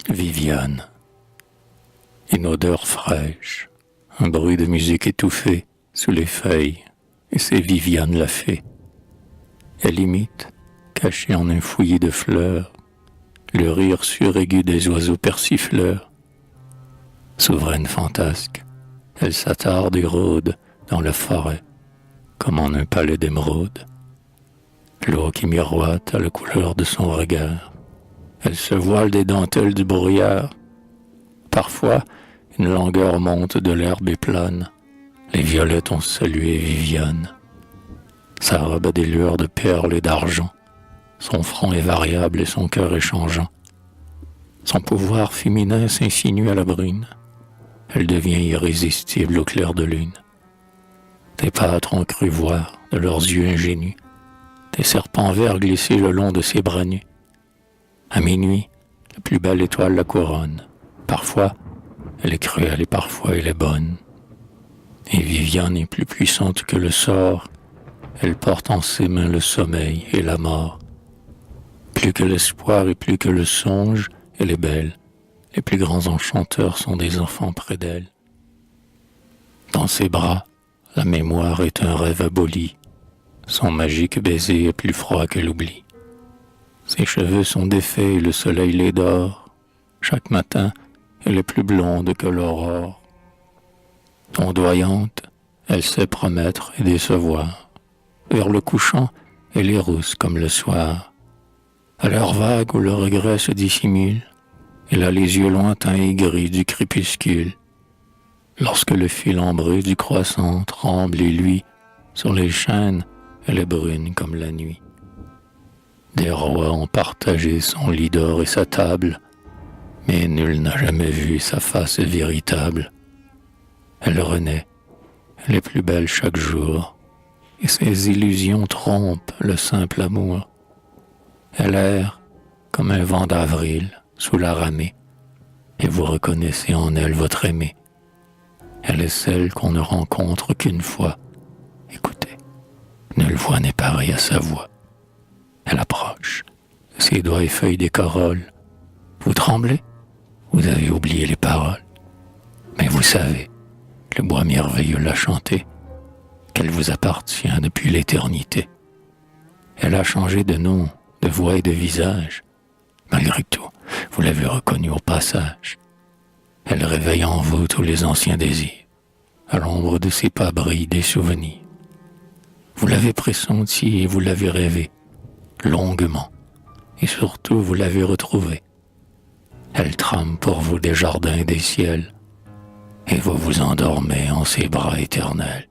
Viviane. Une odeur fraîche, un bruit de musique étouffé sous les feuilles, et c'est Viviane la fée. Elle imite, cachée en un fouillis de fleurs, le rire suraigu des oiseaux persifleurs. Souveraine fantasque, elle s'attarde et rôde dans la forêt, comme en un palais d'émeraude. L'eau qui miroite à la couleur de son regard. Elle se voile des dentelles du brouillard. Parfois, une langueur monte de l'herbe et plane. Les violettes ont salué Viviane. Sa robe a des lueurs de perles et d'argent. Son front est variable et son cœur est changeant. Son pouvoir féminin s'insinue à la brune. Elle devient irrésistible au clair de lune. Des pâtres ont cru voir, de leurs yeux ingénus, des serpents verts glisser le long de ses bras nus. À minuit, la plus belle étoile la couronne. Parfois, elle est cruelle et parfois elle est bonne. Et Viviane est plus puissante que le sort. Elle porte en ses mains le sommeil et la mort. Plus que l'espoir et plus que le songe, elle est belle. Les plus grands enchanteurs sont des enfants près d'elle. Dans ses bras, la mémoire est un rêve aboli. Son magique baiser est plus froid que l'oubli. Ses cheveux sont défaits et le soleil les dore. Chaque matin, elle est plus blonde que l'aurore. Ondoyante, elle sait promettre et décevoir. Vers le couchant, elle est rousse comme le soir. À l'heure vague où le regret se dissimule, elle a les yeux lointains et gris du crépuscule. Lorsque le fil ambré du croissant tremble et luit sur les chaînes, elle est brune comme la nuit. Des rois ont partagé son lit d'or et sa table, mais nul n'a jamais vu sa face véritable. Elle renaît, elle est plus belle chaque jour, et ses illusions trompent le simple amour. Elle erre comme un vent d'avril sous la ramée, et vous reconnaissez en elle votre aimé. Elle est celle qu'on ne rencontre qu'une fois. Écoutez, nulle voix n'est pareille à sa voix. Elle approche, ses doigts effeuillent des corolles. Vous tremblez? Vous avez oublié les paroles. Mais vous savez, le bois merveilleux l'a chanté, qu'elle vous appartient depuis l'éternité. Elle a changé de nom, de voix et de visage. Malgré tout, vous l'avez reconnue au passage. Elle réveille en vous tous les anciens désirs. À l'ombre de ses pas brillent des souvenirs. Vous l'avez pressenti et vous l'avez rêvé, longuement, et surtout vous l'avez retrouvée. Elle trame pour vous des jardins et des ciels, et vous vous endormez en ses bras éternels.